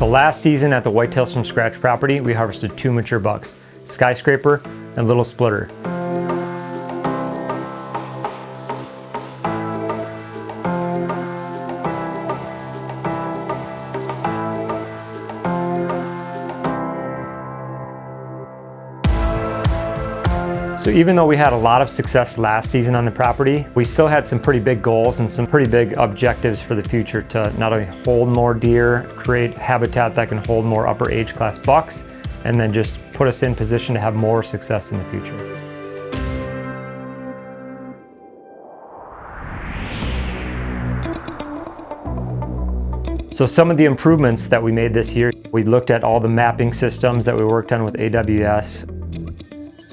The last season at the Whitetails From Scratch property, we harvested 2 mature bucks, Skyscraper and Little Splitter. So even though we had a lot of success last season on the property, we still had some pretty big goals and some pretty big objectives for the future to not only hold more deer, create habitat that can hold more upper age class bucks, and then just put us in position to have more success in the future. So some of the improvements that we made this year, we looked at all the mapping systems that we worked on with AWS.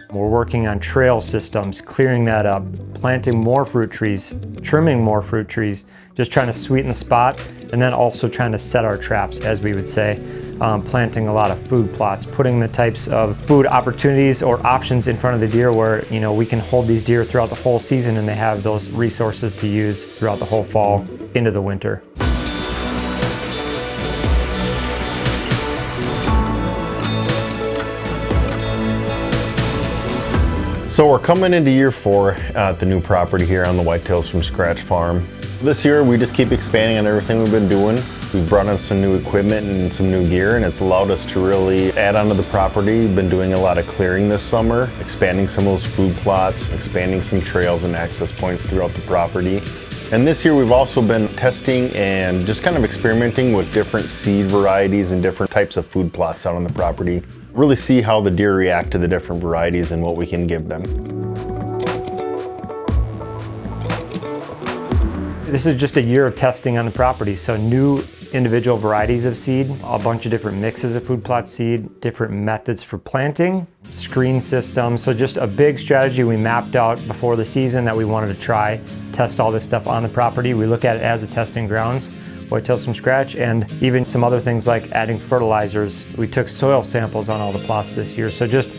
We're working on trail systems, clearing that up, planting more fruit trees, trimming more fruit trees, just trying to sweeten the spot, and then also trying to set our traps, as we would say, planting a lot of food plots, putting the types of food opportunities or options in front of the deer where, you know, we can hold these deer throughout the whole season and they have those resources to use throughout the whole fall into the winter. So we're coming into year 4 at the new property here on the Whitetails From Scratch farm. This year we just keep expanding on everything we've been doing. We've brought in some new equipment and some new gear, and it's allowed us to really add onto the property. We've been doing a lot of clearing this summer, expanding some of those food plots, expanding some trails and access points throughout the property. And this year we've also been testing and just kind of experimenting with different seed varieties and different types of food plots out on the property. Really see how the deer react to the different varieties and what we can give them. This is just a year of testing on the property, so new individual varieties of seed, a bunch of different mixes of food plot seed, different methods for planting, screen systems. So just a big strategy we mapped out before the season that we wanted to try, test all this stuff on the property. We look at it as a testing grounds, Whitetails From Scratch, and even some other things like adding fertilizers. We took soil samples on all the plots this year. So just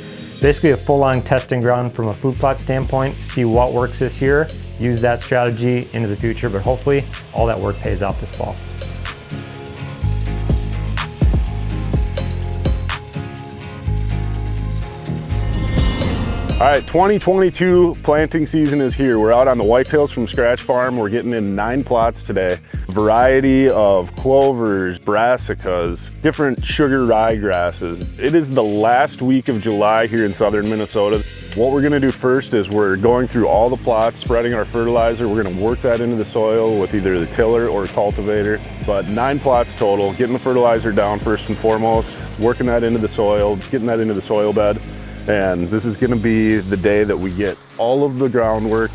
basically a full-on testing ground from a food plot standpoint, see what works this year, use that strategy into the future, but hopefully all that work pays off this fall. All right, 2022 planting season is here. We're out on the Whitetails From Scratch farm. We're getting in 9 plots today. Variety of clovers, brassicas, different sugar ryegrasses. It is the last week of July here in southern Minnesota. What we're gonna do first is we're going through all the plots, spreading our fertilizer. We're gonna work that into the soil with either the tiller or cultivator. But 9 plots total, getting the fertilizer down first and foremost, working that into the soil, getting that into the soil bed. And this is gonna be the day that we get all of the groundwork,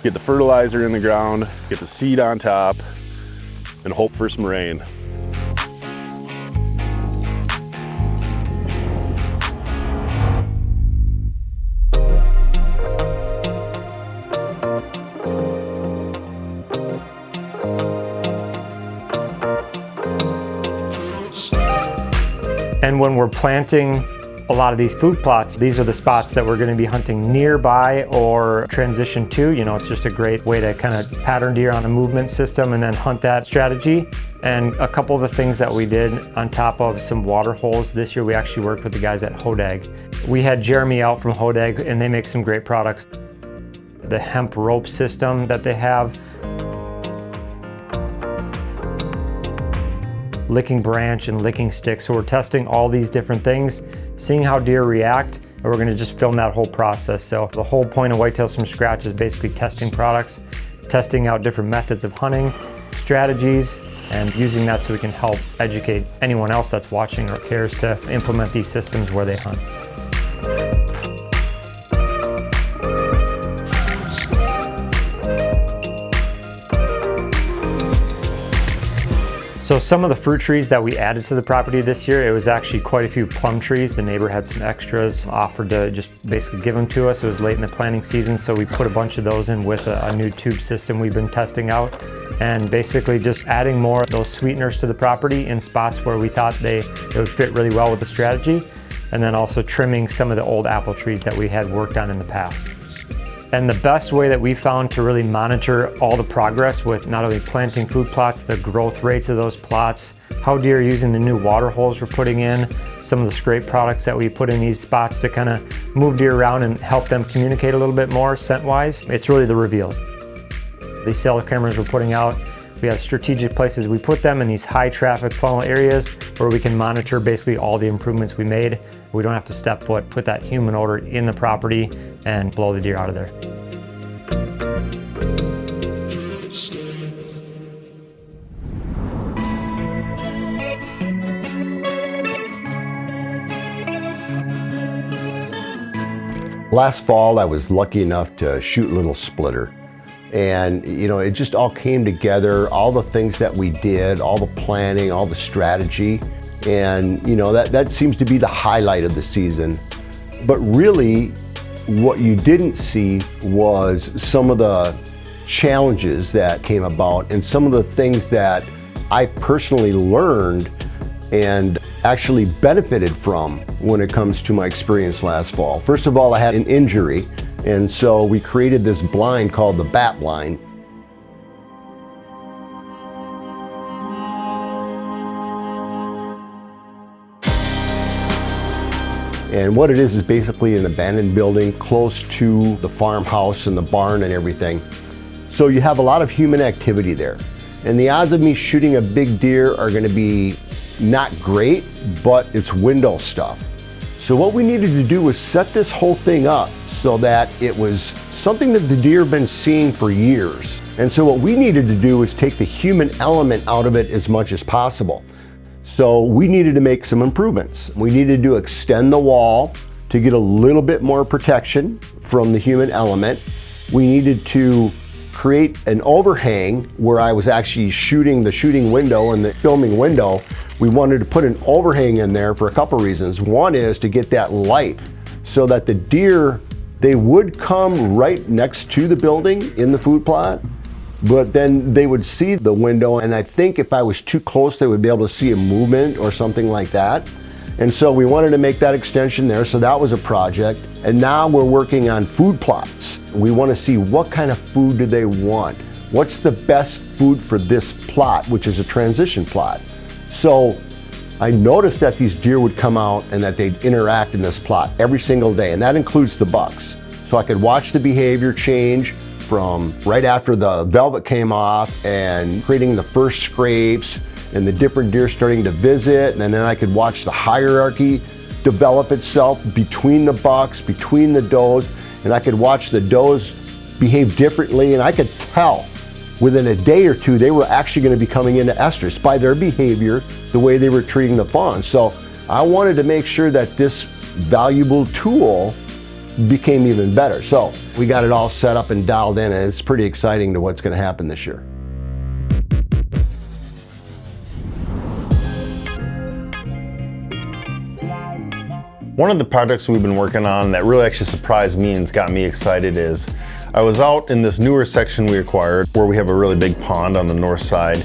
get the fertilizer in the ground, get the seed on top, and hope for some rain. And when we're planting a lot of these food plots, these are the spots that we're going to be hunting nearby or transition to. You know, it's just a great way to kind of pattern deer on a movement system and then hunt that strategy. And a couple of the things that we did on top of some water holes this year, we actually worked with the guys at Hodag. We had Jeremy out from Hodag, and they make some great products. The hemp rope system that they have, licking branch and licking stick. So we're testing all these different things, seeing how deer react, and we're gonna just film that whole process. So the whole point of Whitetails From Scratch is basically testing products, testing out different methods of hunting, strategies, and using that so we can help educate anyone else that's watching or cares to implement these systems where they hunt. So some of the fruit trees that we added to the property this year, it was actually quite a few plum trees. The neighbor had some extras, offered to just basically give them to us. It was late in the planting season, so we put a bunch of those in with a new tube system we've been testing out. And basically just adding more of those sweeteners to the property in spots where we thought they would fit really well with the strategy. And then also trimming some of the old apple trees that we had worked on in the past. And the best way that we found to really monitor all the progress with not only planting food plots, the growth rates of those plots, how deer are using the new water holes we're putting in, some of the scrape products that we put in these spots to kind of move deer around and help them communicate a little bit more scent-wise. It's really the reveals. These cellular cameras we're putting out, we have strategic places we put them in these high traffic funnel areas where we can monitor basically all the improvements we made. We don't have to step foot, put that human odor in the property and blow the deer out of there. Last fall, I was lucky enough to shoot Little Splitter. And you know, it just all came together, all the things that we did, all the planning, all the strategy. And you know, that seems to be the highlight of the season. But really, what you didn't see was some of the challenges that came about and some of the things that I personally learned and actually benefited from when it comes to my experience last fall. First of all, I had an injury, and so we created this blind called the bat blind. And what it is basically an abandoned building close to the farmhouse and the barn and everything. So you have a lot of human activity there. And the odds of me shooting a big deer are gonna be not great, but it's window stuff. So what we needed to do was set this whole thing up so that it was something that the deer have been seeing for years. And so what we needed to do was take the human element out of it as much as possible. So we needed to make some improvements. We needed to extend the wall to get a little bit more protection from the human element. We needed to create an overhang where I was actually shooting the shooting window and the filming window. We wanted to put an overhang in there for a couple reasons. One is to get that light so that the deer, they would come right next to the building in the food plot, but then they would see the window, and I think if I was too close, they would be able to see a movement or something like that. And so we wanted to make that extension there, so that was a project. And now we're working on food plots. We want to see what kind of food do they want? What's the best food for this plot, which is a transition plot? So I noticed that these deer would come out and that they'd interact in this plot every single day, and that includes the bucks. So I could watch the behavior change from right after the velvet came off and creating the first scrapes and the different deer starting to visit, and then I could watch the hierarchy develop itself between the bucks, between the does, and I could watch the does behave differently, and I could tell within a day or two they were actually going to be coming into estrus by their behavior, the way they were treating the fawns. So I wanted to make sure that this valuable tool became even better. So we got it all set up and dialed in, and it's pretty exciting to what's going to happen this year. One of the projects we've been working on that really actually surprised me and got me excited is I was out in this newer section we acquired where we have a really big pond on the north side,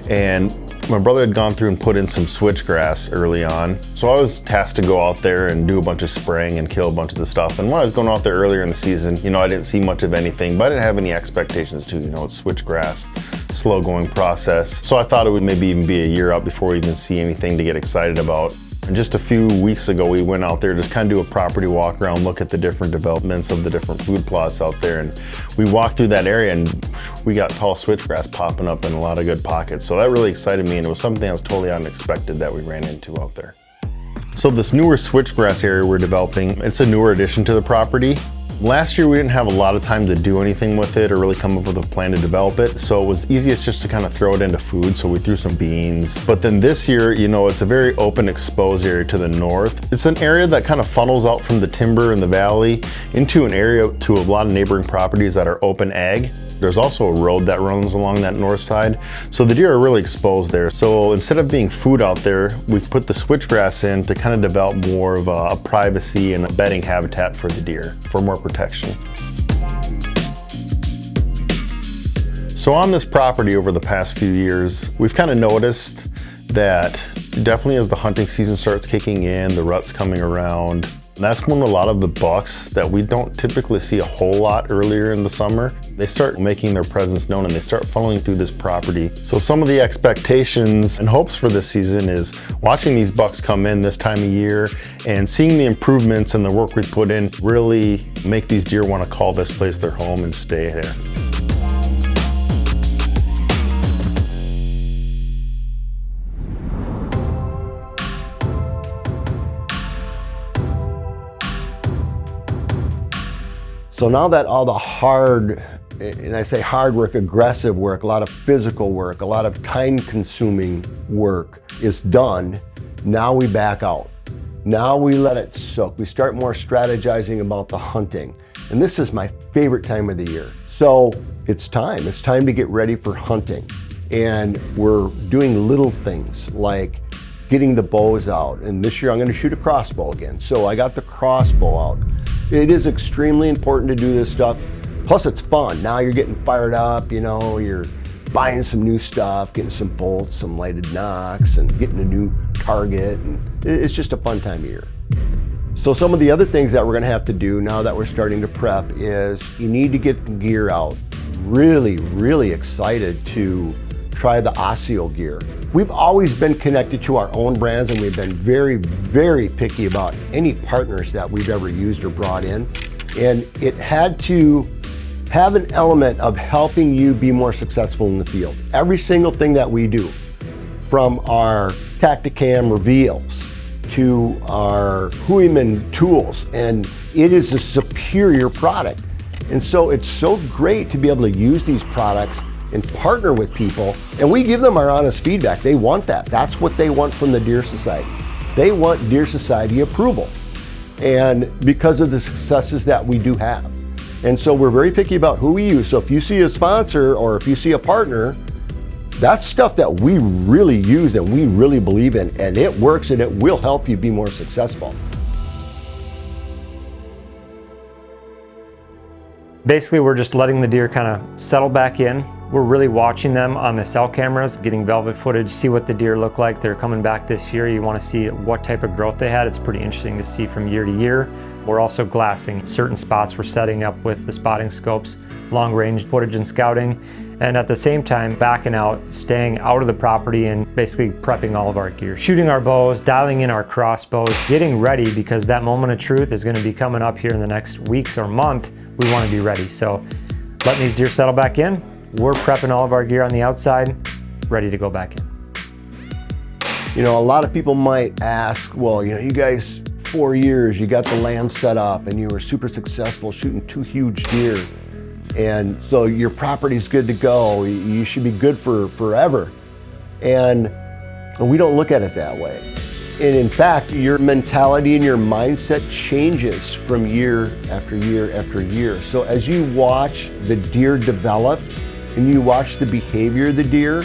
and my brother had gone through and put in some switchgrass early on. So I was tasked to go out there and do a bunch of spraying and kill a bunch of the stuff. And when I was going out there earlier in the season, you know, I didn't see much of anything, but I didn't have any expectations to, you know, it's switchgrass, slow going process. So I thought it would maybe even be a year out before we even see anything to get excited about. And just a few weeks ago, we went out there, just kind of do a property walk around, look at the different developments of the different food plots out there. And we walked through that area and we got tall switchgrass popping up in a lot of good pockets. So that really excited me, and it was something that was totally unexpected that we ran into out there. So this newer switchgrass area we're developing, it's a newer addition to the property. Last year we didn't have a lot of time to do anything with it or really come up with a plan to develop it, so it was easiest just to kind of throw it into food, so we threw some beans. But then this year, you know, it's a very open exposed area to the north. It's an area that kind of funnels out from the timber in the valley into an area to a lot of neighboring properties that are open ag. There's also a road that runs along that north side, so the deer are really exposed there. So instead of being food out there, we put the switchgrass in to kind of develop more of a privacy and a bedding habitat for the deer, for more protection. So on this property over the past few years, we've kind of noticed that definitely as the hunting season starts kicking in, the rut's coming around, And that's when a lot of the bucks that we don't typically see a whole lot earlier in the summer, they start making their presence known and they start funneling through this property. So some of the expectations and hopes for this season is watching these bucks come in this time of year and seeing the improvements and the work we put in really make these deer want to call this place their home and stay there. So now that all the hard, and I say hard work, aggressive work, a lot of physical work, a lot of time-consuming work is done, now we back out. Now we let it soak. We start more strategizing about the hunting. And this is my favorite time of the year. So it's time to get ready for hunting. And we're doing little things like getting the bows out. And this year I'm gonna shoot a crossbow again. So I got the crossbow out. It is extremely important to do this stuff. Plus it's fun. Now you're getting fired up, you know, you're buying some new stuff, getting some bolts, some lighted nocks, and getting a new target. And it's just a fun time of year. So some of the other things that we're gonna have to do now that we're starting to prep is you need to get the gear out. Really excited to try the Osseo gear. We've always been connected to our own brands, and we've been very picky about any partners that we've ever used or brought in. And it had to have an element of helping you be more successful in the field. Every single thing that we do, from our Tacticam reveals to our Hooyman tools, and it is a superior product. And so it's so great to be able to use these products and partner with people, and we give them our honest feedback. They want that. That's what they want from the Deer Society. They want Deer Society approval, and because of the successes that we do have. And so we're very picky about who we use. So if you see a sponsor or if you see a partner, that's stuff that we really use and we really believe in, and it works and it will help you be more successful. Basically, we're just letting the deer kind of settle back in. We're really watching them on the cell cameras, getting velvet footage, see what the deer look like. They're coming back this year. You want to see what type of growth they had. It's pretty interesting to see from year to year. We're also glassing certain spots. We're setting up with the spotting scopes, long range footage and scouting, and at the same time backing out, staying out of the property and basically prepping all of our gear. Shooting our bows, dialing in our crossbows, getting ready because that moment of truth is going to be coming up here in the next weeks or month. We want to be ready. So letting these deer settle back in, we're prepping all of our gear on the outside, ready to go back in. You know, a lot of people might ask, well, you know, you guys, 4 years, you got the land set up and you were super successful shooting 2 huge deer. And so your property's good to go. You should be good for forever. And we don't look at it that way. And in fact, your mentality and your mindset changes from year after year after year. So as you watch the deer develop and you watch the behavior of the deer,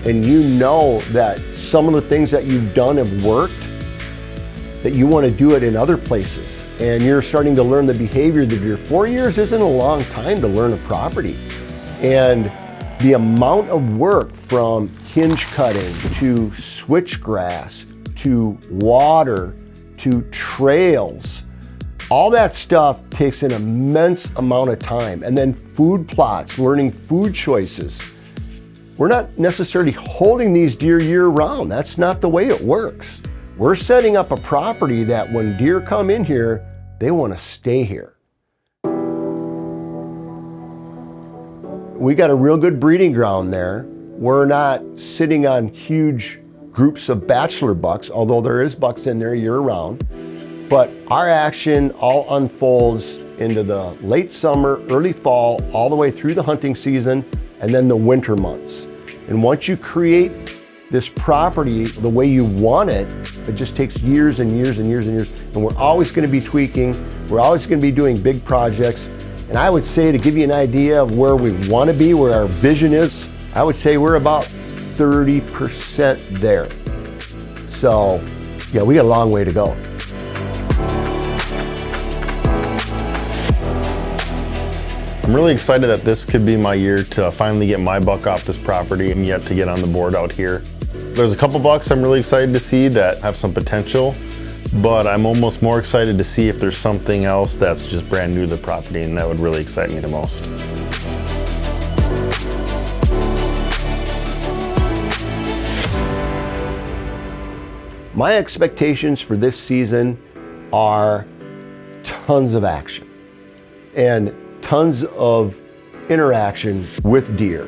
and you know that some of the things that you've done have worked, that you want to do it in other places, and you're starting to learn the behavior of the deer. 4 years isn't a long time to learn a property. And the amount of work from hinge cutting to switchgrass to water to trails, all that stuff takes an immense amount of time. And then food plots, learning food choices. We're not necessarily holding these deer year round. That's not the way it works. We're setting up a property that when deer come in here, they want to stay here. We got a real good breeding ground there. We're not sitting on huge groups of bachelor bucks, although there is bucks in there year round. But our action all unfolds into the late summer, early fall, all the way through the hunting season, and then the winter months. And once you create this property the way you want it, it just takes years and years and years and years. And we're always going to be tweaking. We're always going to be doing big projects. And I would say, to give you an idea of where we want to be, where our vision is, I would say we're about 30% there. So yeah, we got a long way to go. I'm really excited that this could be my year to finally get my buck off this property and yet to get on the board out here. There's a couple bucks I'm really excited to see that have some potential, but I'm almost more excited to see if there's something else that's just brand new to the property, and that would really excite me the most. My expectations for this season are tons of action and tons of interaction with deer.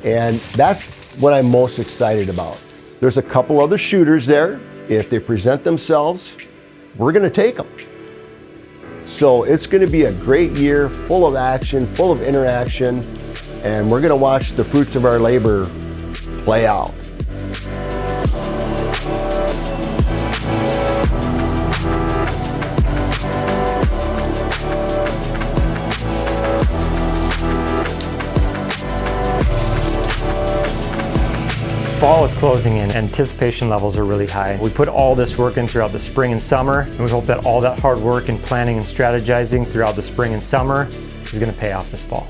And that's what I'm most excited about. There's a couple other shooters there. If they present themselves, we're gonna take them. So it's gonna be a great year, full of action, full of interaction, and we're gonna watch the fruits of our labor play out. Fall is closing in, anticipation levels are really high. We put all this work in throughout the spring and summer, and we hope that all that hard work and planning and strategizing throughout the spring and summer is going to pay off this fall.